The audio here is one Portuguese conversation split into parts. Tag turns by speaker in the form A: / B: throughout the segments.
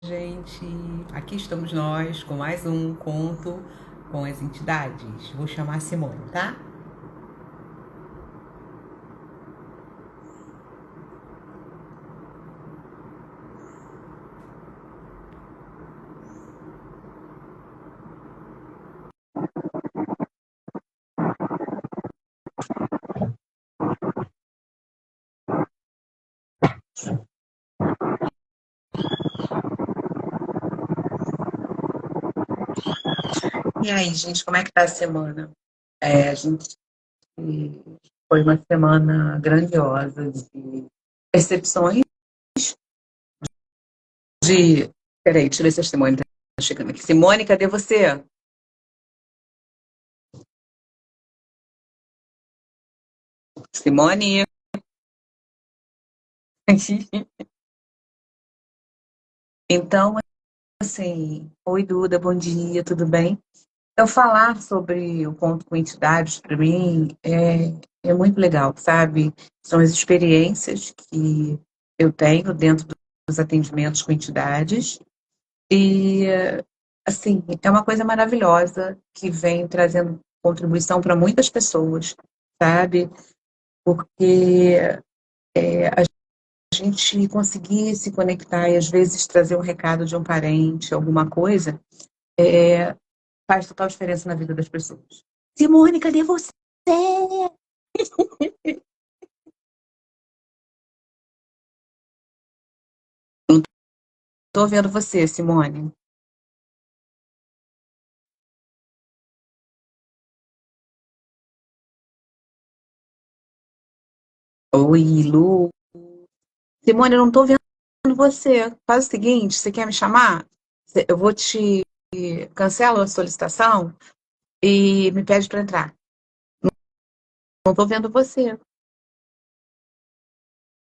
A: Gente, aqui estamos nós com mais um conto com as entidades. Vou chamar a Simone, tá? E aí, gente, como é que tá a semana? A gente foi uma semana grandiosa de percepções de. Peraí, deixa eu ver se a Simone tá chegando aqui. Simone, cadê você? Simone? Então, assim, oi Duda, bom dia, tudo bem? Então, falar sobre o conto com entidades, para mim, é muito legal, sabe? São as experiências que eu tenho dentro dos atendimentos com entidades. E, assim, é uma coisa maravilhosa que vem trazendo contribuição para muitas pessoas, sabe? Porque a gente conseguir se conectar e, às vezes, trazer um recado de um parente, alguma coisa, faz total diferença na vida das pessoas. Simone, cadê você? Tô vendo você, Simone. Oi, Lu. Simone, eu não tô vendo você. Faz o seguinte, você quer me chamar? Eu vou te cancelo a solicitação e me pede para entrar. Não tô vendo você.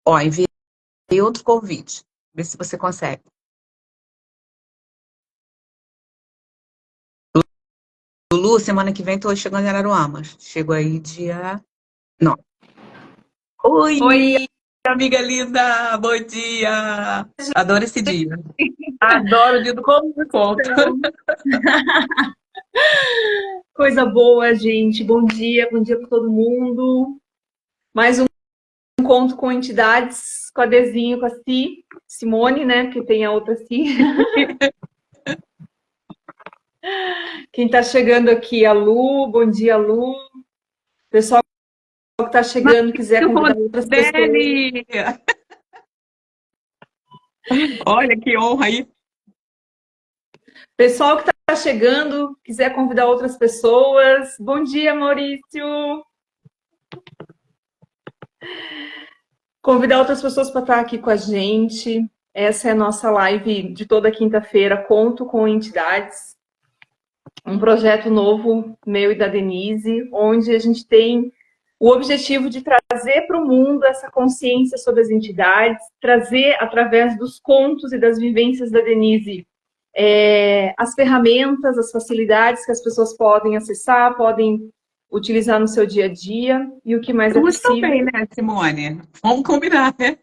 A: Ó, enviei outro convite. Vê se você consegue. Lu, semana que vem tô chegando em Araruamas. Chego aí dia. Não. Oi,
B: Oi,
A: amiga linda! Bom dia! Adoro esse dia. Adoro o dia do
B: como vocês
A: conto.
B: estão? Coisa boa, gente. Bom dia para todo mundo. Mais um encontro com entidades, com a Dezinho, com a Simone, né? Porque tem a outra Si. Quem está chegando aqui é a Lu. Bom dia, Lu. Pessoal que está chegando, quiser convidar outras pessoas.
A: Deli! Olha que honra aí.
B: Pessoal que está chegando, quiser convidar outras pessoas. Bom dia, Maurício. Convidar outras pessoas para estar aqui com a gente. Essa é a nossa live de toda quinta-feira, Conto com Entidades. Um projeto novo, meu e da Denise, onde a gente tem o objetivo de trazer para o mundo essa consciência sobre as entidades, trazer, através dos contos e das vivências da Denise, as ferramentas, as facilidades que as pessoas podem acessar, podem utilizar no seu dia a dia, e o que mais é
A: Duas
B: possível.
A: também, né, Simone? Vamos combinar, né?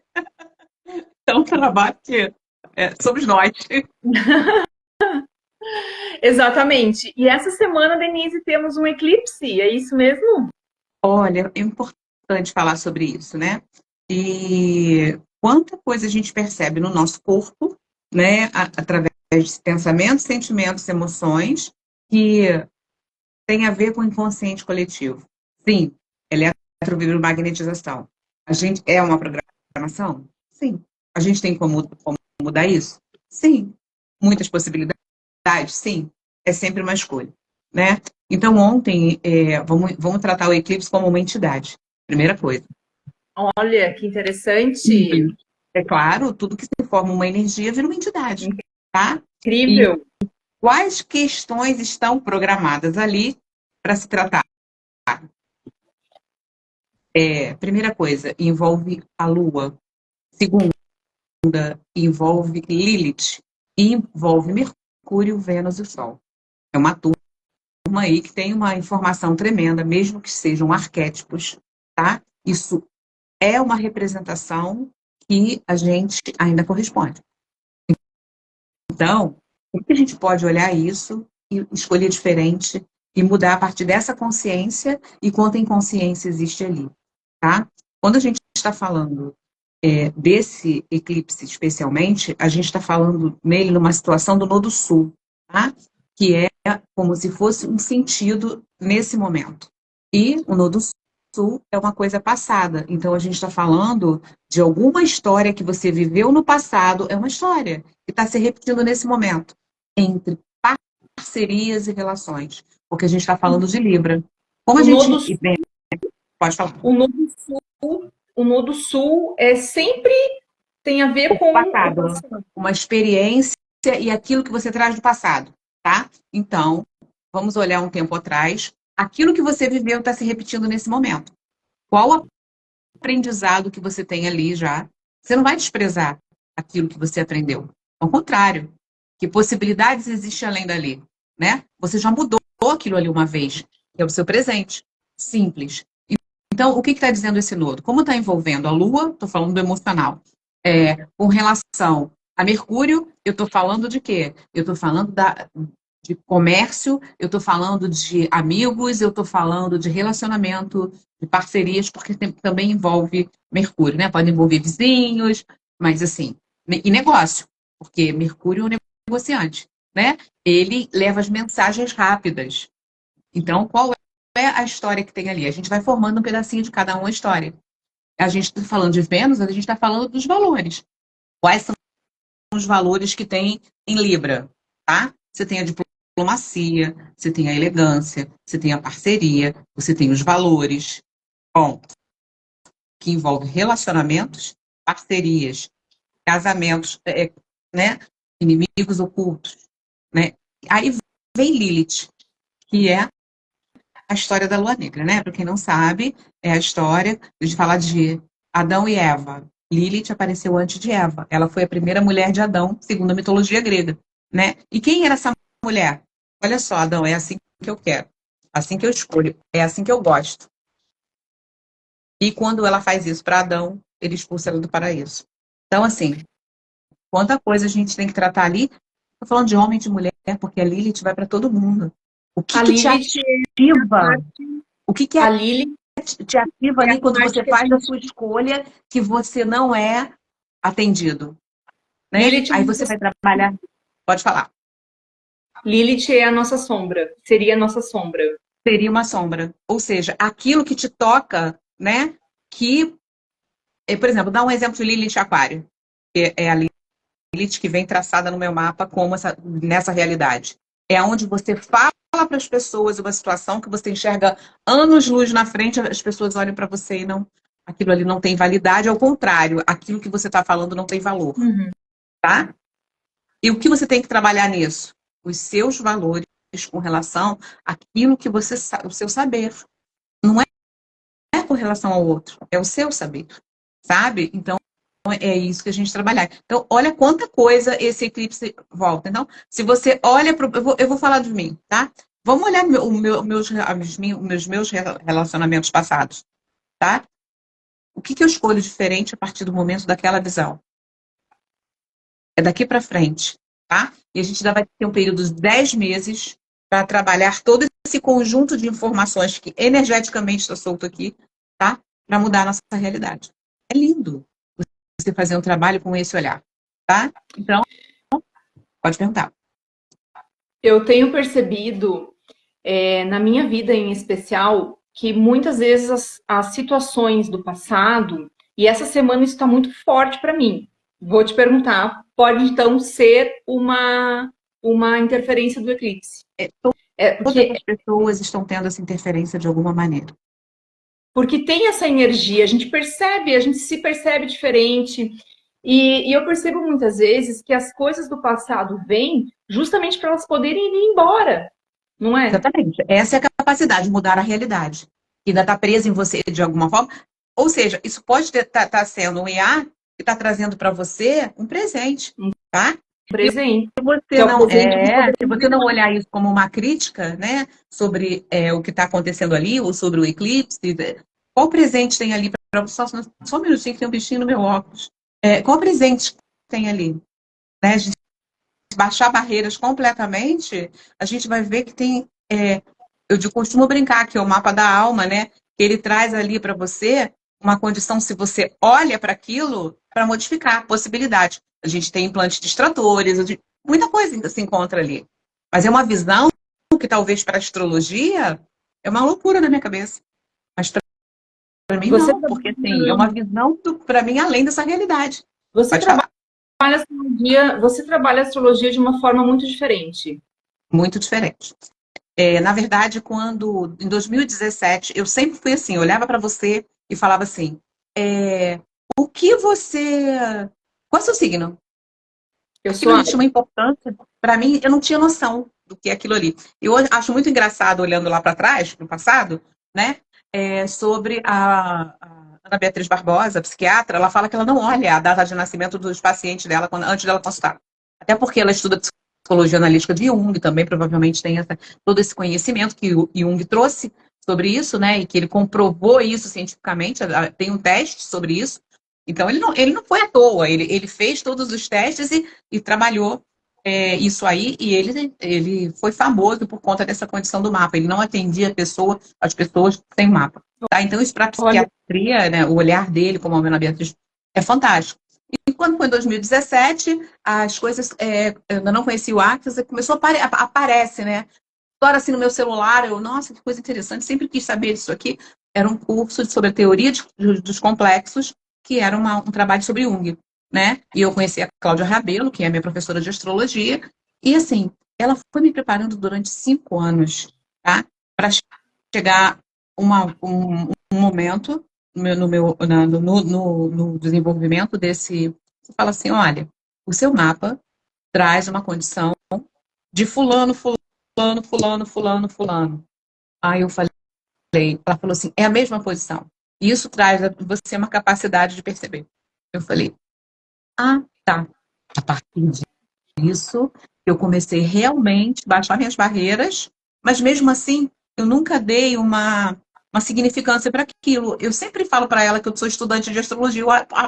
A: É um trabalho que somos nós.
B: Exatamente. E essa semana, Denise, temos um eclipse, é isso mesmo?
A: Olha, é importante falar sobre isso, né? E quanta coisa a gente percebe no nosso corpo, né, através de pensamentos, sentimentos, emoções, que tem a ver com o inconsciente coletivo. Sim, eletromagnetização. A gente é uma programação? Sim. A gente tem como mudar isso? Sim. Muitas possibilidades? Sim. É sempre uma escolha, né? Então, ontem, vamos tratar o eclipse como uma entidade. Primeira coisa.
B: Olha, que interessante,
A: E, é claro, tudo que se forma uma energia vira uma entidade, tá? E
B: incrível.
A: quais questões estão programadas ali para se tratar? Primeira coisa, envolve a Lua. Segunda, envolve Lilith. E envolve Mercúrio, Vênus e o Sol. É uma turma aí que tem uma informação tremenda, mesmo que sejam arquétipos, tá? Isso é uma representação que a gente ainda corresponde. Então, como que a gente pode olhar isso e escolher diferente e mudar a partir dessa consciência e quanta inconsciência existe ali, tá? Quando a gente está falando desse eclipse especialmente, a gente está falando nele numa situação do Nodo Sul, tá? Que é como se fosse um sentido nesse momento. E o Nodo Sul é uma coisa passada. Então, a gente está falando de alguma história que você viveu no passado, é uma história que está se repetindo nesse momento, entre parcerias e relações. Porque a gente está falando de Libra. Como a
B: O
A: gente...
B: Nodo Sul,
A: Pode falar.
B: o Nodo Sul é sempre tem a ver
A: O
B: com o
A: passado,
B: passado.
A: uma experiência e aquilo que você traz do passado, tá? Então, vamos olhar um tempo atrás. Aquilo que você viveu está se repetindo nesse momento. Qual o aprendizado que você tem ali já? Você não vai desprezar aquilo que você aprendeu. Ao contrário, que possibilidades existem além dali, né? Você já mudou aquilo ali uma vez, que é o seu presente. Simples. Então, o que está dizendo esse nodo? Como está envolvendo a Lua, estou falando do emocional. Com relação a Mercúrio, eu estou falando de quê? Eu estou falando de comércio, eu estou falando de amigos, eu estou falando de relacionamento, de parcerias, porque também envolve Mercúrio, né? Pode envolver vizinhos, mas assim, e negócio, porque Mercúrio é um negociante, né? Ele leva as mensagens rápidas. Então, qual é a história que tem ali? A gente vai formando um pedacinho de cada uma história. A gente está falando de Vênus, a gente está falando dos valores. Quais são os valores que tem em Libra, tá? Você tem a diplomacia, você tem a elegância, você tem a parceria, você tem os valores, bom, que envolve relacionamentos, parcerias, casamentos, né? Inimigos ocultos, né? Aí vem Lilith, que é a história da Lua Negra, né? Para quem não sabe, é a história de falar de Adão e Eva. Lilith apareceu antes de Eva. Ela foi a primeira mulher de Adão, segundo a mitologia grega, né? E quem era essa mulher? Olha só, Adão, é assim que eu quero, assim que eu escolho, é assim que eu gosto. E quando ela faz isso para Adão, ele expulsa ela do paraíso. Então, assim, quanta coisa a gente tem que tratar ali. Estou falando de homem e de mulher, porque a Lilith vai para todo mundo. O que
B: A
A: que te
B: Lilith é a
A: ativa?
B: parte,
A: O que que
B: a Lilith
A: te ativa
B: é a
A: ali quando
B: parte
A: você
B: que a
A: faz a
B: gente,
A: sua escolha que você não é atendido, né?
B: Lilith é a
A: Aí você
B: nossa,
A: vai trabalhar. Pode falar.
B: Lilith é a nossa sombra, seria a nossa sombra.
A: Seria uma sombra. Ou seja, aquilo que te toca, né? Que, por exemplo, dá um exemplo de Lilith Aquário, que é a Lilith que vem traçada no meu mapa como nessa realidade. É onde você fala para as pessoas uma situação que você enxerga anos-luz na frente, as pessoas olham para você e não, aquilo ali não tem validade, ao contrário, aquilo que você está falando não tem valor,
B: Uhum.
A: tá? E o que você tem que trabalhar nisso? Os seus valores com relação àquilo que você sabe, o seu saber. Não é com relação ao outro, é o seu saber, sabe? Então, é isso que a gente trabalhar. Então, olha quanta coisa esse eclipse volta. Então, se você olha para eu vou falar de mim, tá? Vamos olhar meus relacionamentos passados, tá? O que eu escolho diferente a partir do momento daquela visão? É daqui para frente, tá? E a gente ainda vai ter um período de 10 meses para trabalhar todo esse conjunto de informações que energeticamente está solto aqui, tá? Para mudar a nossa realidade. É lindo você fazer um trabalho com esse olhar, tá? Então, pode perguntar.
B: Eu tenho percebido, na minha vida em especial, que muitas vezes as situações do passado, e essa semana isso está muito forte para mim. Vou te perguntar, pode então ser uma interferência do eclipse?
A: É, todas
B: Porque
A: as pessoas estão tendo essa interferência de alguma maneira.
B: porque tem essa energia, a gente percebe, a gente se percebe diferente. E eu percebo muitas vezes que as coisas do passado vêm justamente para elas poderem ir embora, não é?
A: Exatamente. Essa é a capacidade de mudar a realidade. Que ainda está presa em você de alguma forma. Ou seja, isso pode estar sendo um IA que está trazendo para você um presente,
B: Um
A: tá?
B: presente, que
A: Você
B: é o
A: não
B: presente de poder
A: se você não olhar isso como uma crítica, né, sobre o que está acontecendo ali ou sobre o eclipse, qual presente tem ali para só um minutinho que tem um bichinho no meu óculos. Qual presente tem ali, né? baixar barreiras completamente, a gente vai ver que tem, costumo brincar que é o mapa da alma, né? Que ele traz ali para você uma condição, se você olha para aquilo, para modificar possibilidade. A gente tem implantes distratores, muita coisa ainda se encontra ali. Mas é uma visão que talvez para a astrologia é uma loucura na minha cabeça. Mas para mim
B: Você,
A: não, porque assim, é uma visão para mim além dessa realidade.
B: você
A: Pode falar.
B: você trabalha a astrologia de uma forma muito diferente.
A: Muito diferente. Na verdade, quando em 2017, eu sempre fui assim, eu olhava para você e falava assim: o que você. Qual é o seu signo?
B: Eu
A: Aquilo
B: sou
A: ali tinha uma importância. Para mim, eu não tinha noção do que é aquilo ali. Eu acho muito engraçado, olhando lá para trás, no passado, né? Sobre a Ana Beatriz Barbosa, psiquiatra, ela fala que ela não olha a data de nascimento dos pacientes dela antes dela consultar. Até porque ela estuda psicologia analítica de Jung, também provavelmente tem todo esse conhecimento que o Jung trouxe sobre isso, né? E que ele comprovou isso cientificamente, tem um teste sobre isso. Então, ele não foi à toa, ele fez todos os testes e trabalhou isso aí, e ele foi famoso por conta dessa condição do mapa. Ele não atendia as pessoas sem mapa. Tá? Então, isso para a
B: Olha,
A: psiquiatria, né, o olhar dele como Ana Beatriz é fantástico. E quando foi em 2017, as coisas, eu ainda não conhecia o Axis, e começou aparece, né? Agora, assim, no meu celular, nossa, que coisa interessante, sempre quis saber disso aqui. Era um curso sobre a teoria dos complexos, que era um trabalho sobre Jung, né? E eu conheci a Cláudia Rabelo, que é minha professora de astrologia, e assim, ela foi me preparando durante 5 anos, tá? Para chegar um momento no desenvolvimento desse. Você fala assim: olha, o seu mapa traz uma condição de fulano, fulano, fulano, fulano, fulano. Aí eu falei, ela falou assim, é a mesma posição. E isso traz a você uma capacidade de perceber. Eu falei, tá. A partir disso, eu comecei realmente a baixar minhas barreiras, mas mesmo assim, eu nunca dei uma significância para aquilo. Eu sempre falo para ela que eu sou estudante de astrologia,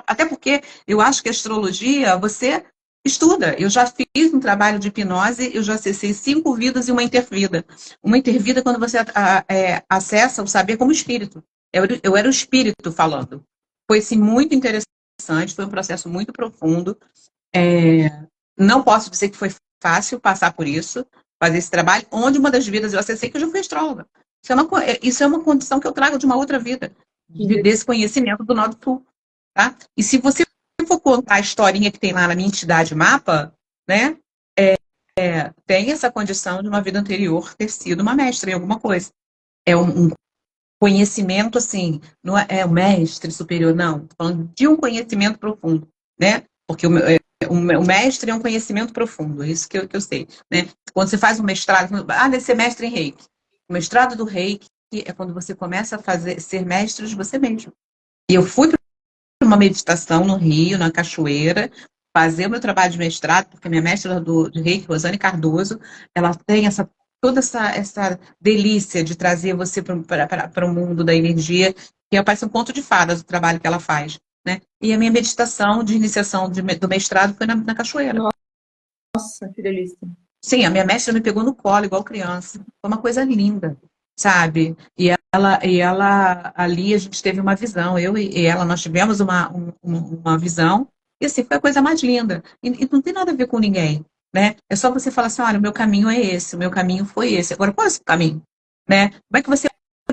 A: até porque eu acho que a astrologia, você estuda. Eu já fiz um trabalho de hipnose, eu já acessei 5 vidas e uma intervida. Uma intervida é quando você acessa o saber como espírito. Eu era o espírito falando. Foi assim, muito interessante, foi um processo muito profundo. Não posso dizer que foi fácil passar por isso, fazer esse trabalho, onde uma das vidas eu acessei que eu já fui astróloga. Isso é uma condição que eu trago de uma outra vida, desse conhecimento do Nó do Sul. Tá? E se você for contar a historinha que tem lá na minha entidade mapa, né, tem essa condição de uma vida anterior ter sido uma mestra em alguma coisa. É um conhecimento, assim, não é o mestre superior, não. Estou falando de um conhecimento profundo, né? Porque o mestre é um conhecimento profundo, é isso que eu sei, né? Quando você faz um mestrado, deve ser mestre em Reiki. O mestrado do Reiki é quando você começa a ser mestre de você mesmo. E eu fui para uma meditação no Rio, na cachoeira, fazer o meu trabalho de mestrado, porque minha mestra de Reiki, Rosane Cardoso, ela tem toda essa delícia de trazer você para o mundo da energia, que parece um conto de fadas o trabalho que ela faz. Né? E a minha meditação de iniciação do mestrado foi na cachoeira.
B: Nossa, que delícia.
A: Sim, a minha mestra me pegou no colo, igual criança. Foi uma coisa linda, sabe? E ela ali a gente teve uma visão, eu e ela, nós tivemos uma visão, e assim, foi a coisa mais linda. E não tem nada a ver com ninguém, né? É só você falar assim, olha, o meu caminho é esse, o meu caminho foi esse. Agora, qual é o seu caminho? Né? Como é que você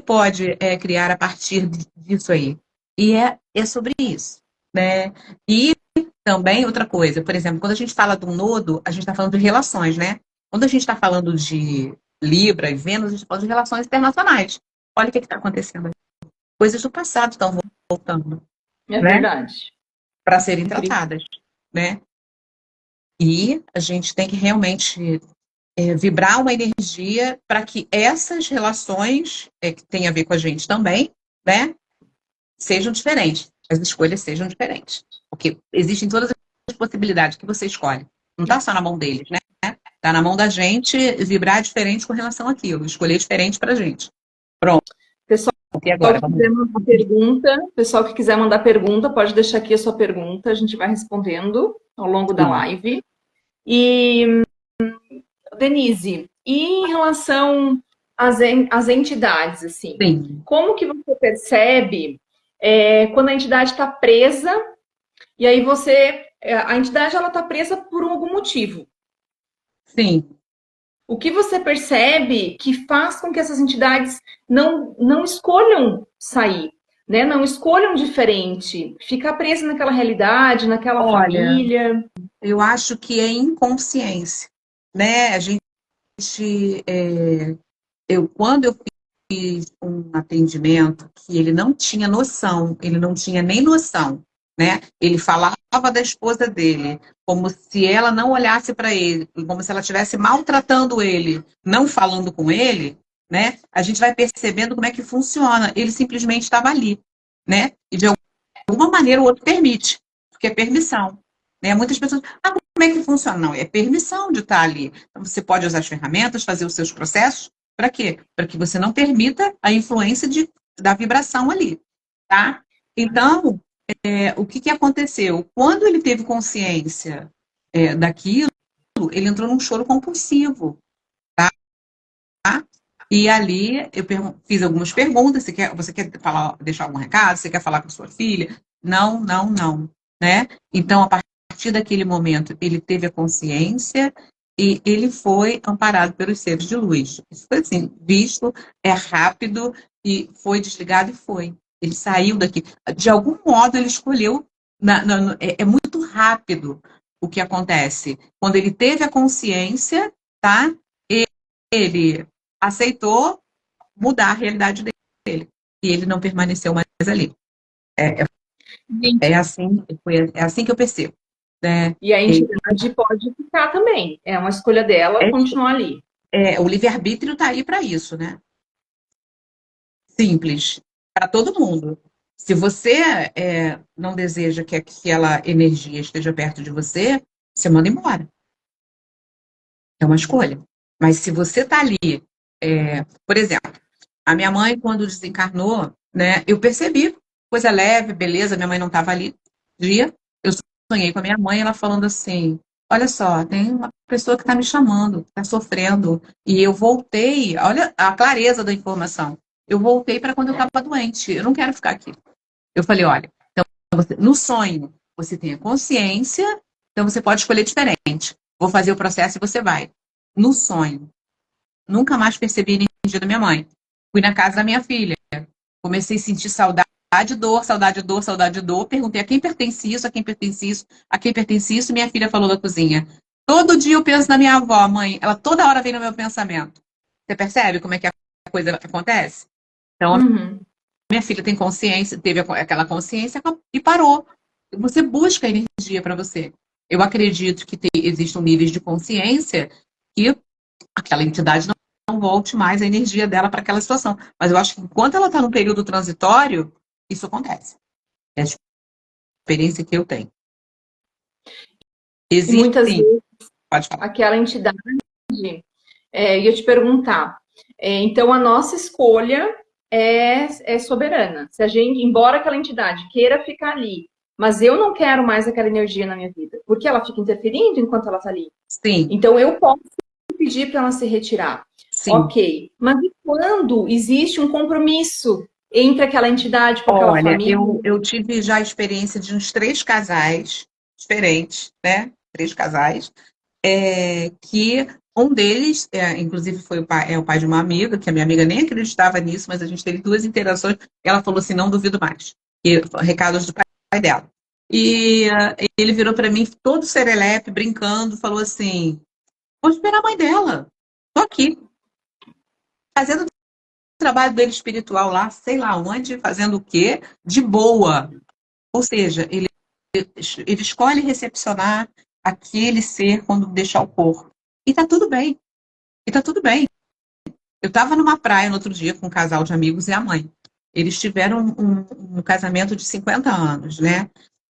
A: pode criar a partir disso aí? E é sobre isso, né? E também outra coisa, por exemplo, quando a gente fala de um nodo, a gente está falando de relações, né? Quando a gente está falando de Libra e Vênus, a gente fala de relações internacionais. Olha o que está acontecendo aí. Coisas do passado estão voltando,
B: É
A: né?
B: verdade.
A: Para serem
B: Incrível.
A: tratadas, né? E a gente tem que realmente vibrar uma energia para que essas relações, que tem a ver com a gente também, né? Sejam diferentes. As escolhas sejam diferentes. Porque existem todas as possibilidades que você escolhe. Não está só na mão deles, né? Está na mão da gente vibrar diferente com relação àquilo, escolher diferente para a gente. Pronto.
B: Pessoal,
A: E agora? Vamos
B: pessoal que quiser mandar pergunta, pode deixar aqui a sua pergunta, a gente vai respondendo ao longo da live. E, Denise, e em relação às entidades, assim,
A: Sim,
B: como que você percebe quando a entidade está presa e aí a entidade ela está presa por algum motivo?
A: sim.
B: O que você percebe que faz com que essas entidades não escolham sair, né? Não escolham diferente, ficar presa naquela realidade, naquela
A: Olha,
B: família?
A: eu acho que é inconsciência, né? A gente, quando eu fiz um atendimento que ele não tinha noção, ele não tinha nem noção, né? Ele falava da esposa dele, como se ela não olhasse para ele, como se ela estivesse maltratando ele, não falando com ele, né? A gente vai percebendo como é que funciona. Ele simplesmente estava ali, né? E de alguma maneira o outro permite, porque é permissão. Né? Muitas pessoas, como é que funciona? Não, é permissão de estar ali. Então, você pode usar as ferramentas, fazer os seus processos, para quê? Para que você não permita a influência da vibração ali, tá? Então, o que aconteceu? Quando ele teve consciência daquilo, ele entrou num choro compulsivo, tá? E ali eu fiz algumas perguntas. Você quer falar, deixar algum recado? Você quer falar com sua filha? Não, não, não, né? Então, a partir daquele momento, ele teve a consciência e ele foi amparado pelos seres de luz. Isso foi assim, visto, é rápido e foi desligado e foi. Ele saiu daqui. De algum modo, ele escolheu. É muito rápido o que acontece. Quando ele teve a consciência, tá? Ele aceitou mudar a realidade dele. E ele não permaneceu mais ali. É,
B: Gente,
A: é assim que eu percebo. Né?
B: e a
A: E,
B: entidade pode ficar também. É uma escolha dela
A: é,
B: continuar ali.
A: o livre-arbítrio está aí para isso, né? Simples. Para todo mundo. Se você não deseja que aquela energia esteja perto de você, você manda embora. É uma escolha. Mas se você está ali, por exemplo, a minha mãe, quando desencarnou, né, eu percebi, coisa leve, beleza, minha mãe não estava ali. Dia, eu sonhei com a minha mãe, ela falando assim: olha só, tem uma pessoa que está me chamando, está sofrendo. E eu voltei, olha a clareza da informação. Eu voltei para quando eu estava doente. Eu não quero ficar aqui. Eu falei: olha, então no sonho você tem a consciência, então você pode escolher diferente. Vou fazer o processo e você vai. No sonho, nunca mais percebi a energia da minha mãe. Fui na casa da minha filha. Comecei a sentir saudade, dor, saudade, dor, saudade, dor. Perguntei a quem pertence isso, a quem pertence isso, a quem pertence isso. Minha filha falou da cozinha. Todo dia eu penso na minha avó, mãe. Ela toda hora vem no meu pensamento. Você percebe como é que a coisa acontece? Então, a
B: Uhum.
A: minha filha tem consciência, teve aquela consciência e parou. Você busca energia para você. Eu acredito que existam níveis de consciência que aquela entidade não volte mais a energia dela para aquela situação. Mas eu acho que enquanto ela está no período transitório, isso acontece. É a experiência que eu tenho.
B: E
A: Existe
B: muitas
A: sim,
B: vezes
A: pode falar.
B: aquela entidade, ia te perguntar, então a nossa escolha é soberana. Se a gente, embora aquela entidade queira ficar ali, mas eu não quero mais aquela energia na minha vida, porque ela fica interferindo enquanto ela está ali.
A: Sim,
B: Então eu posso pedir para ela se retirar.
A: sim.
B: Ok, mas e quando existe um compromisso entre aquela entidade com aquela
A: Olha,
B: família?
A: eu tive já a experiência de uns 3 casais diferentes, né? 3 casais, que um deles, inclusive foi o pai de uma amiga, que a minha amiga nem acreditava nisso, mas a gente teve 2 interações, e ela falou assim, não duvido mais. E recados do pai dela. E ele virou para mim, todo serelepe, brincando, falou assim, vou esperar a mãe dela. Tô aqui, fazendo o trabalho dele espiritual lá, sei lá onde, fazendo o quê? De boa. Ou seja, ele escolhe recepcionar aquele ser quando deixar o corpo. E tá tudo bem. E tá tudo bem. Eu estava numa praia no outro dia com um casal de amigos e a mãe. Eles tiveram um casamento de 50 anos, né?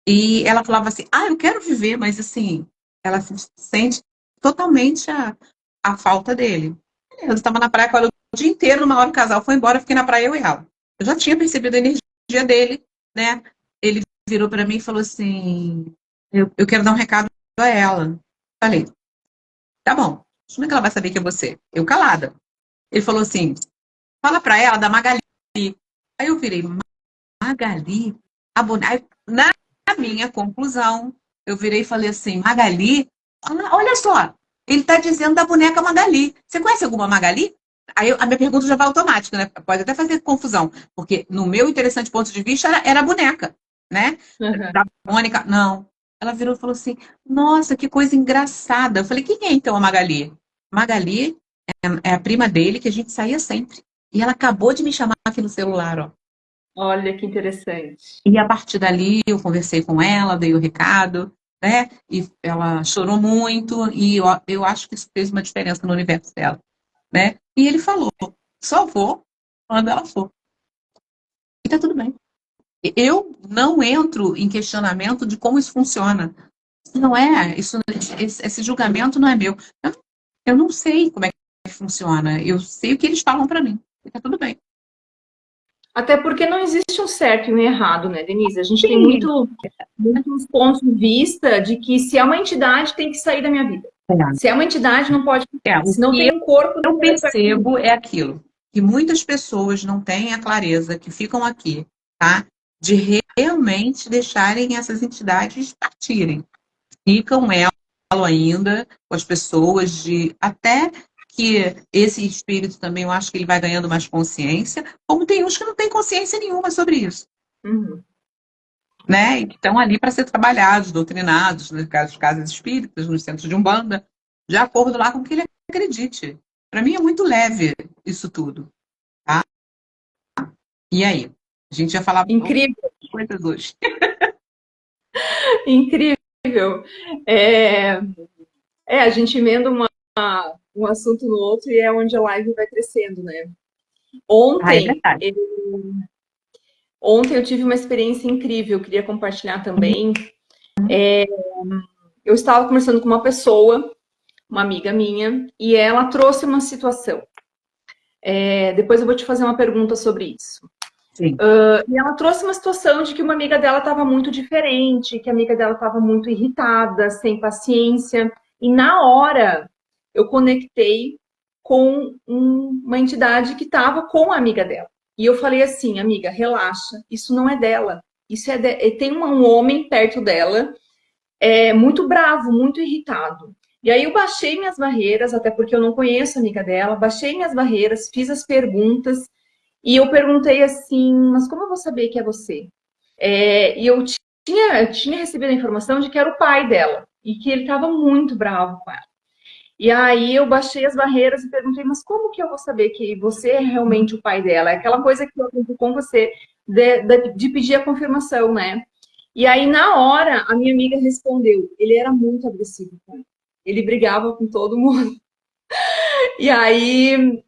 A: E ela falava assim: ah, eu quero viver, mas assim, ela se sente totalmente a falta dele. Eu estava na praia com ela o dia inteiro, numa hora o casal foi embora, eu fiquei na praia eu e ela. Eu já tinha percebido a energia dele, né? Ele virou para mim e falou assim: eu quero dar um recado a ela. Falei: tá bom. Como é que ela vai saber que é você? Eu calada. Ele falou assim, fala pra ela da Magali. Aí eu virei, Magali? A boneca. Na minha conclusão, eu virei e falei assim, Magali? Olha só, ele tá dizendo da boneca Magali. Você conhece alguma Magali? Aí a minha pergunta já vai automática, né? Pode até fazer confusão, porque no meu interessante ponto de vista era a boneca, né?
B: Uhum.
A: Da Mônica, não. Ela virou e falou assim, nossa, que coisa engraçada. Eu falei, quem é então a Magali? Magali é a prima dele que a gente saía sempre. E ela acabou de me chamar aqui no celular, ó.
B: Olha que interessante.
A: E a partir dali eu conversei com ela, dei o recado, né? E ela chorou muito e eu acho que isso fez uma diferença no universo dela, né? E ele falou, só vou quando ela for. E tá tudo bem. Eu não entro em questionamento de como isso funciona. Não é, esse julgamento não é meu. Eu não sei como é que funciona. Eu sei o que eles falam para mim. E tá tudo bem.
B: Até porque não existe um certo e um errado, né, Denise? A gente tem
A: Sim.
B: muitos pontos de vista de que se é uma entidade, tem que sair da minha vida. Se é uma entidade, não pode.
A: O
B: Se não
A: que
B: tem um corpo, não
A: eu
B: pode estar comigo.
A: percebo é aquilo, que muitas pessoas não têm a clareza, que ficam aqui, tá? De realmente deixarem essas entidades partirem. Ficam elo ainda com as pessoas, de até que esse espírito também, eu acho que ele vai ganhando mais consciência, como tem uns que não têm consciência nenhuma sobre isso,
B: Uhum.
A: né? E que estão ali para ser trabalhados, doutrinados, no caso das casas espíritas, nos centros de Umbanda, de acordo lá com o que ele acredite. Para mim é muito leve isso tudo, tá? E aí? A gente já falava
B: Incrível,
A: coisas hoje.
B: incrível. É, a gente emenda um assunto no outro e é onde a live vai crescendo, né?
A: Ah, é
B: Ontem,
A: verdade.
B: ontem eu tive uma experiência incrível, eu queria compartilhar também. Eu estava conversando com uma amiga minha, e ela trouxe uma situação. Depois eu vou te fazer uma pergunta sobre isso.
A: Sim.
B: E ela trouxe uma situação de que uma amiga dela estava muito diferente, que a amiga dela estava muito irritada, sem paciência. E na hora eu conectei com uma entidade que estava com a amiga dela. E eu falei assim, amiga, relaxa, isso não é dela. Isso tem um homem perto dela, muito bravo, muito irritado. E aí eu baixei minhas barreiras, até porque eu não conheço a amiga dela, baixei minhas barreiras, fiz as perguntas e eu perguntei assim, mas como eu vou saber que é você? E eu tinha recebido a informação de que era o pai dela e que ele estava muito bravo com ela. E aí eu baixei as barreiras e perguntei, mas como que eu vou saber que você é realmente o pai dela? É aquela coisa que eu aprendi com você de pedir a confirmação, né? E aí, na hora, a minha amiga respondeu, ele era muito agressivo com ela. Ele brigava com todo mundo. E aí,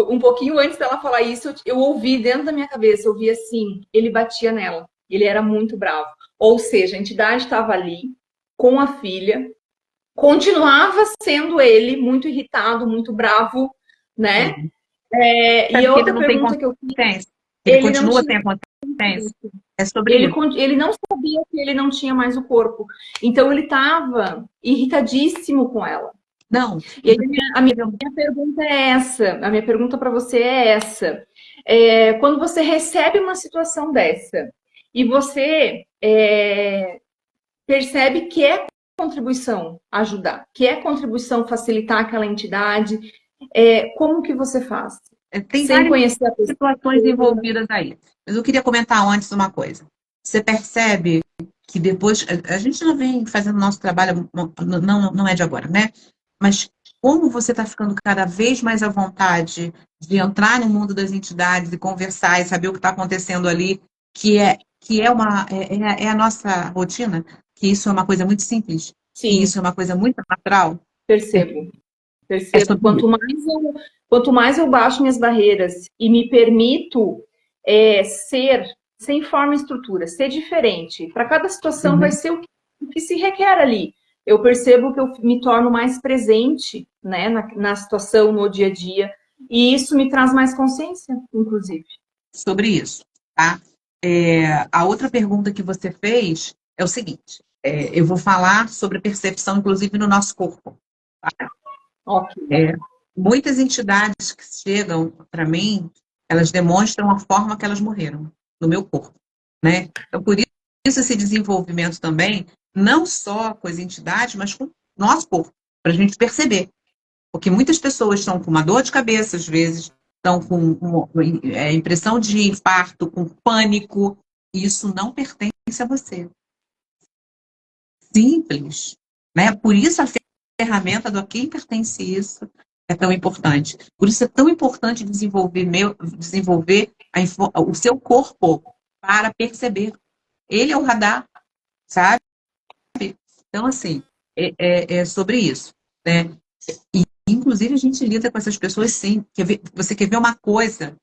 B: um pouquinho antes dela falar isso, eu ouvi dentro da minha cabeça, eu ouvi assim, ele batia nela. Ele era muito bravo. Ou seja, a entidade estava ali com a filha, continuava sendo ele muito irritado, muito bravo, né?
A: Sim.
B: E
A: Sabe
B: a
A: que ele
B: outra
A: não tem
B: pergunta que eu fiz,
A: consciência? Ele
B: ele não
A: continua
B: tinha.
A: sem consciência? É sobre isso.
B: Ele não sabia que ele não tinha mais o corpo. Então ele estava irritadíssimo com ela.
A: Não.
B: E
A: E
B: aí
A: você
B: a minha
A: percebeu?
B: pergunta é essa. A minha pergunta para você é essa. Quando você recebe uma situação dessa e você percebe que é contribuição ajudar, que é contribuição facilitar aquela entidade, como que você faz?
A: Tem
B: Sem
A: várias
B: conhecer a pessoa.
A: situações envolvidas aí. Mas eu queria comentar antes uma coisa. Você percebe que depois. A gente já vem fazendo nosso trabalho, não é de agora, né? Mas como você está ficando cada vez mais à vontade de entrar no mundo das entidades e conversar e saber o que está acontecendo ali, que é a nossa rotina, que isso é uma coisa muito simples, que
B: Sim,
A: isso é uma coisa muito natural,
B: percebo.
A: é
B: Percebo.
A: sobre isso.
B: Quanto mais eu baixo minhas barreiras e me permito ser sem forma e estrutura, ser diferente. Para cada situação vai
A: Uhum.
B: ser o que se requer ali. Eu percebo que eu me torno mais presente, né, na situação, no dia a dia, e isso me traz mais consciência, inclusive.
A: Sobre isso, tá? A outra pergunta que você fez é o seguinte: eu vou falar sobre percepção, inclusive no nosso corpo, tá?
B: Ok.
A: É, muitas entidades que chegam para mim, elas demonstram a forma que elas morreram no meu corpo, né? Então, por isso esse desenvolvimento também, não só com as entidades, mas com o nosso corpo, para a gente perceber. Porque muitas pessoas estão com uma dor de cabeça, às vezes, estão com impressão de infarto, com pânico, e isso não pertence a você. Simples, né? Por isso a ferramenta do a quem pertence isso é tão importante. Por isso é tão importante desenvolver o seu corpo para perceber. Ele é o radar, sabe? Então, assim, é sobre isso, né? E, inclusive, a gente lida com essas pessoas, sim. Você quer ver uma coisa?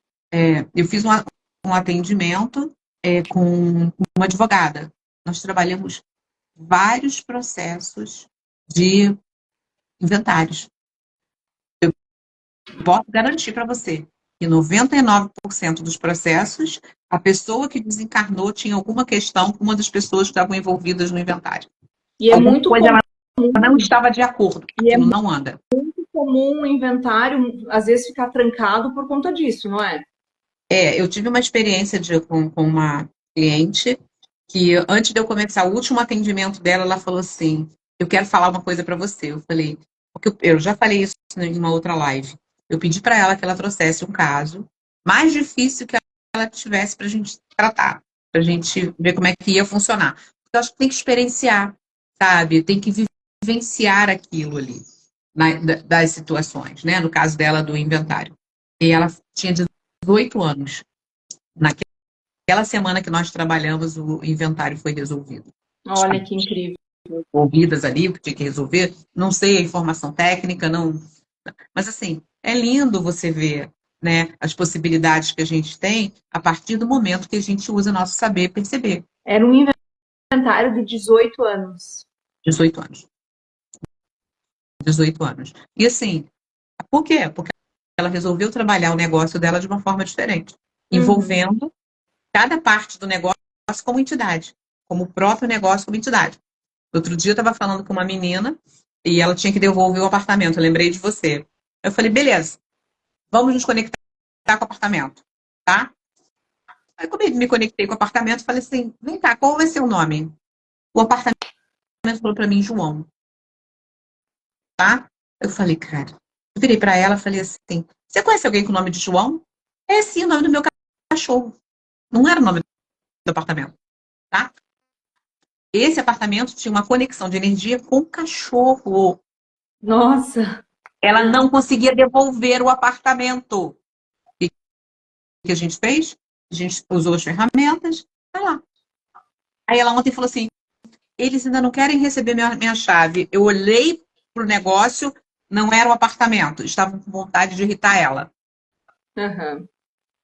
A: Eu fiz um atendimento com uma advogada. Nós trabalhamos vários processos de inventários. Posso garantir para você que 99% dos processos, a pessoa que desencarnou tinha alguma questão com uma das pessoas que estavam envolvidas no inventário.
B: E é
A: Alguma
B: muito
A: coisa
B: comum,
A: ela não estava de acordo,
B: e é
A: aquilo
B: muito
A: não anda.
B: comum o inventário, às vezes, ficar trancado por conta disso, não é?
A: Eu tive uma experiência com uma cliente que, antes de eu começar o último atendimento dela, ela falou assim: Eu quero falar uma coisa para você. Eu falei, porque eu já falei isso em uma outra live. Eu pedi para ela que ela trouxesse um caso mais difícil que ela tivesse para a gente tratar, para a gente ver como é que ia funcionar. Porque eu acho que tem que experienciar, sabe? Tem que vivenciar aquilo ali, das situações, né? No caso dela, do inventário. E ela tinha 18 anos. Naquela semana que nós trabalhamos, o inventário foi resolvido.
B: Olha que incrível.
A: Ouvidas ali, o que tinha que resolver, não sei a informação técnica, não. Mas assim, é lindo você ver, né, as possibilidades que a gente tem a partir do momento que a gente usa nosso saber perceber.
B: Era um inventário de 18 anos.
A: 18 anos. 18 anos. E assim, por quê? Porque ela resolveu trabalhar o negócio dela de uma forma diferente,
B: Uhum.
A: envolvendo cada parte do negócio como entidade, como o próprio negócio como entidade. Outro dia eu estava falando com uma menina e ela tinha que devolver o apartamento. Eu lembrei de você. Eu falei, beleza, vamos nos conectar com o apartamento, tá? Aí quando eu me conectei com o apartamento, falei assim, vem cá, qual vai ser o nome? O apartamento falou para mim, João, tá? Eu falei, cara, eu virei para ela e falei assim, você conhece alguém com o nome de João? É sim, o nome do meu cachorro. Não era o nome do apartamento, tá? Esse apartamento tinha uma conexão de energia com o cachorro.
B: Nossa.
A: Ela não conseguia devolver o apartamento. E o que a gente fez? A gente usou as ferramentas, tá lá. Aí ela ontem falou assim: eles ainda não querem receber minha chave. Eu olhei pro negócio, não era o apartamento. Estavam com vontade de irritar ela.
B: Uhum.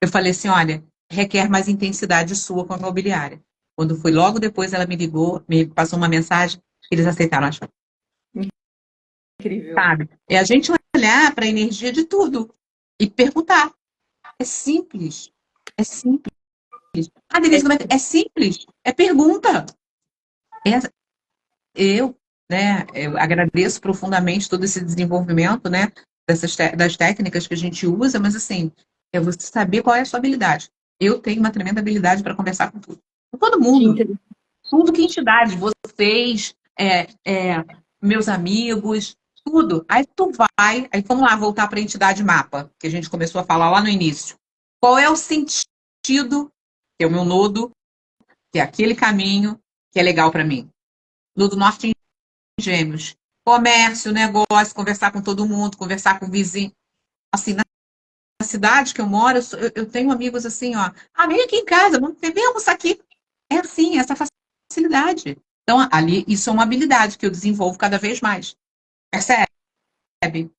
A: Eu falei assim: olha, requer mais intensidade sua com a imobiliária. Quando foi logo depois, ela me ligou, me passou uma mensagem, eles aceitaram a chave.
B: Incrível.
A: Sabe? É a gente olhar para a energia de tudo e perguntar. É simples. É simples. Ah, Denise, como é que... É simples. É pergunta. É, eu agradeço profundamente todo esse desenvolvimento, né, das técnicas que a gente usa, mas assim, é você saber qual é a sua habilidade. Eu tenho uma tremenda habilidade para conversar com tudo. Com todo
B: Que
A: mundo.
B: interessante.
A: Tudo que entidade, vocês, meus amigos, tudo. Aí tu vai, aí vamos lá voltar para a entidade mapa, que a gente começou a falar lá no início. Qual é o sentido, que é o meu nodo, que é aquele caminho que é legal para mim? Nodo norte em Gêmeos. Comércio, negócio, conversar com todo mundo, conversar com o vizinho. Assim, na cidade que eu moro, eu tenho amigos assim, ó. Ah, vem aqui em casa, vem almoçar aqui. É assim, essa facilidade. Então, ali, isso é uma habilidade que eu desenvolvo cada vez mais. Percebe?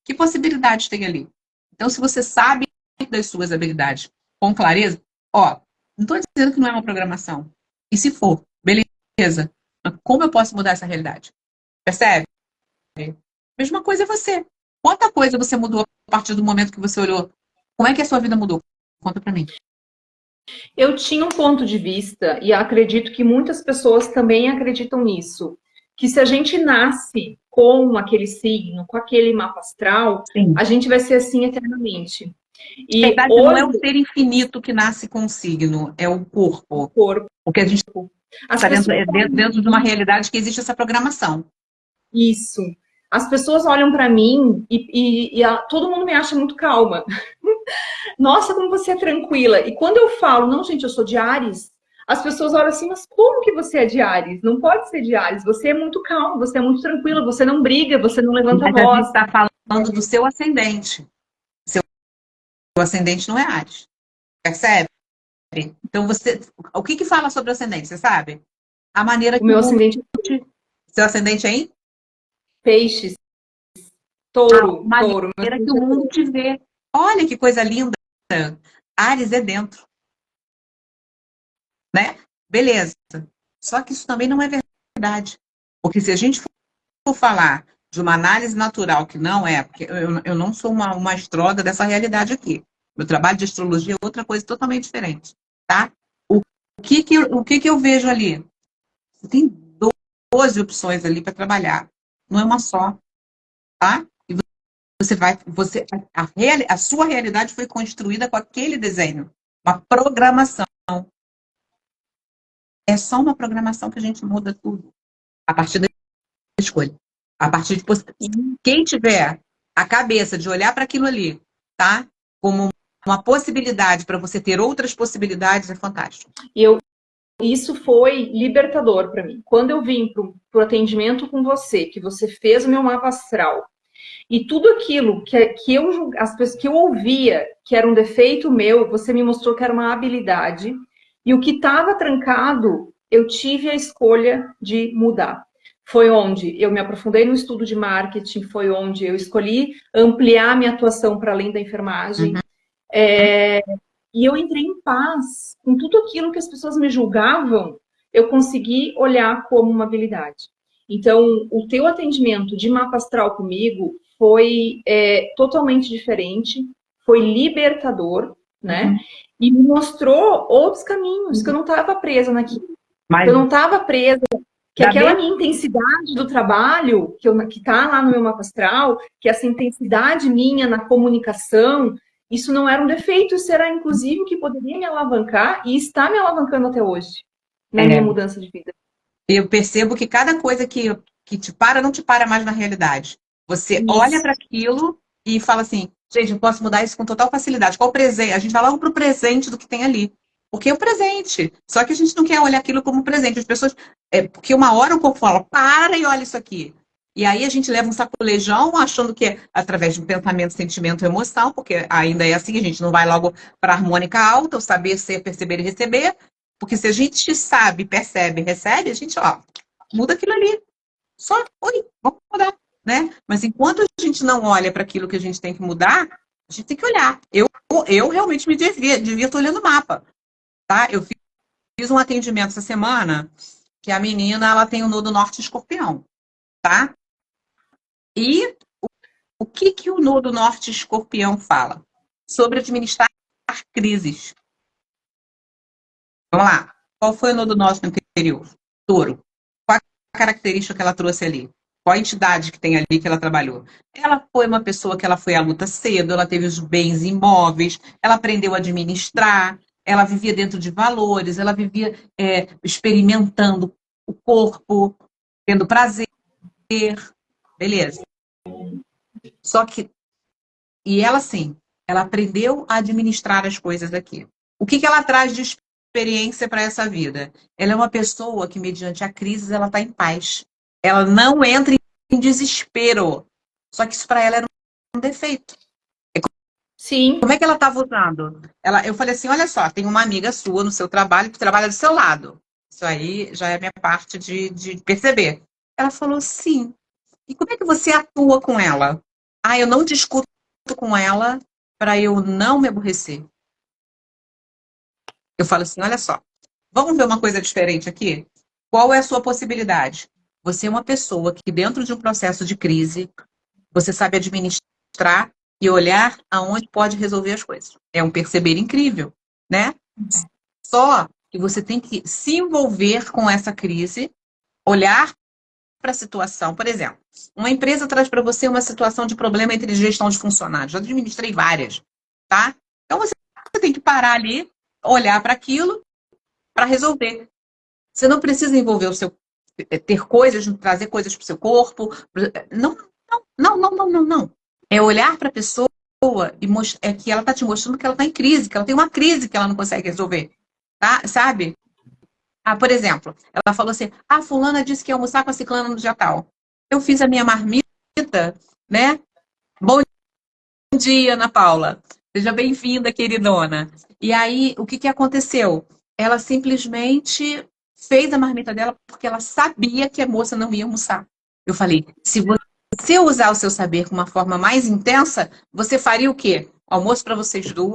A: Que possibilidades tem ali? Então, se você sabe das suas habilidades com clareza, ó, não estou dizendo que não é uma programação. E se for, beleza. Mas como eu posso mudar essa realidade? Percebe? Mesma coisa é você. Quanta coisa você mudou a partir do momento que você olhou? Como é que a sua vida mudou? Conta pra mim.
B: Eu tinha um ponto de vista, e acredito que muitas pessoas também acreditam nisso, que se a gente nasce com aquele signo, com aquele mapa astral,
A: Sim.
B: a gente vai ser assim eternamente. E
A: Na verdade,
B: hoje,
A: não é o ser infinito que nasce com o signo, é o corpo.
B: o corpo,
A: O que a gente
B: as
A: está
B: pessoas
A: dentro de uma realidade que existe essa programação.
B: isso. As pessoas olham para mim todo mundo me acha muito calma. Nossa, como você é tranquila. E quando eu falo, não, gente, eu sou de Áries, as pessoas olham assim, mas como que você é de Áries? Não pode ser de Áries. Você é muito calma, você é muito tranquila, você não briga, você não levanta a
A: Mas a gente
B: voz.
A: está falando do seu ascendente. Seu ascendente não é Áries. Percebe? Então, o que fala sobre o ascendente, você sabe? A maneira
B: O
A: que o
B: meu
A: mundo...
B: ascendente
A: Seu ascendente é em?
B: peixes,
A: A
B: touro, touro. Meu
A: maneira que o
B: ascendente é
A: mundo
B: touro.
A: te vê. Olha que coisa linda. Áries é dentro, né? Beleza. Só que isso também não é verdade. Porque se a gente for falar de uma análise natural, que não é, porque eu não sou uma astróloga dessa realidade aqui. Meu trabalho de astrologia é outra coisa totalmente diferente, tá? O que eu vejo ali? Tem 12 opções ali para trabalhar. Não é uma só, tá? E a sua realidade foi construída com aquele desenho, uma programação. É só uma programação que a gente muda tudo a partir da escolha. A partir de quem tiver a cabeça de olhar para aquilo ali, tá? Como uma possibilidade para você ter outras possibilidades, é fantástico.
B: E isso foi libertador para mim. Quando eu vim para o atendimento com você, que você fez o meu mapa astral, e tudo aquilo as pessoas que eu ouvia que era um defeito meu, você me mostrou que era uma habilidade. E o que estava trancado, eu tive a escolha de mudar. Foi onde eu me aprofundei no estudo de marketing, foi onde eu escolhi ampliar minha atuação para além da enfermagem.
A: Uhum.
B: E eu entrei em paz com tudo aquilo que as pessoas me julgavam, eu consegui olhar como uma habilidade. Então, o teu atendimento de mapa astral comigo foi totalmente diferente, foi libertador, né?
A: Uhum.
B: E me mostrou outros caminhos, que eu não estava presa naquilo.
A: Mas
B: Eu não estava presa, que
A: da
B: aquela
A: mesma,
B: minha intensidade do trabalho, que está lá no meu mapa astral, que essa intensidade minha na comunicação, isso não era um defeito, isso era inclusive o que poderia me alavancar e está me alavancando até hoje, na minha
A: é,
B: mudança de vida.
A: eu percebo que cada coisa que te para, não te para mais na realidade. Você olha
B: Isso.
A: para aquilo e fala assim, gente, eu posso mudar isso com total facilidade. Qual o presente? A gente vai logo para o presente do que tem ali. Porque é o presente. Só que a gente não quer olhar aquilo como presente. As pessoas. Porque uma hora o corpo fala, para e olha isso aqui. E aí a gente leva um sacolejão achando que é através de um pensamento, sentimento, emoção, porque ainda é assim, a gente não vai logo para a harmônica alta, o saber, ser, perceber e receber. Porque se a gente sabe, percebe, recebe, a gente, ó, muda aquilo ali. Só, oi, vamos mudar, né? Mas enquanto a gente não olha para aquilo que a gente tem que mudar, a gente tem que olhar. Eu realmente devia estar olhando o mapa, tá? Eu fiz um atendimento essa semana que a menina, ela tem o nodo norte escorpião, tá? E o que o nodo norte escorpião fala? Sobre administrar crises. Vamos lá. Qual foi o nodo norte anterior? Touro. Qual a característica que ela trouxe ali? Qual a entidade que tem ali que ela trabalhou? Ela foi uma pessoa que ela foi à luta cedo, ela teve os bens imóveis, ela aprendeu a administrar, ela vivia dentro de valores, ela vivia experimentando o corpo, tendo prazer, beleza. Só que, e ela sim, ela aprendeu a administrar as coisas aqui. O que ela traz de experiência para essa vida? Ela é uma pessoa que, mediante a crise, ela está em paz. Ela não entra em desespero. Só que isso para ela era um defeito.
B: Sim.
A: Como é que ela estava usando? Eu falei assim, olha só, tem uma amiga sua no seu trabalho que trabalha do seu lado. Isso aí já é a minha parte de perceber. Ela falou, sim. E como é que você atua com ela? Ah, eu não discuto com ela para eu não me aborrecer. Eu falo assim, olha só, vamos ver uma coisa diferente aqui? Qual é a sua possibilidade? Você é uma pessoa que dentro de um processo de crise, você sabe administrar e olhar aonde pode resolver as coisas. É um perceber incrível, né? Só que você tem que se envolver com essa crise, olhar para a situação. Por exemplo, uma empresa traz para você uma situação de problema entre gestão de funcionários. Já administrei várias, tá? Então você tem que parar ali, olhar para aquilo para resolver. Você não precisa envolver o seu ter coisas, trazer coisas para o seu corpo. Não, não. É olhar para a pessoa e é que ela está te mostrando que ela está em crise, que ela tem uma crise que ela não consegue resolver. Tá? Sabe? Ah, por exemplo, ela falou assim: ah, fulana disse que ia almoçar com a ciclana no dia tal. Eu fiz a minha marmita, né? Bom dia, Ana Paula. Seja bem-vinda, queridona. E aí, o que aconteceu? Ela simplesmente fez a marmita dela porque ela sabia que a moça não ia almoçar. Eu falei: se você usar o seu saber com uma forma mais intensa, você faria o quê? Almoço para vocês duas.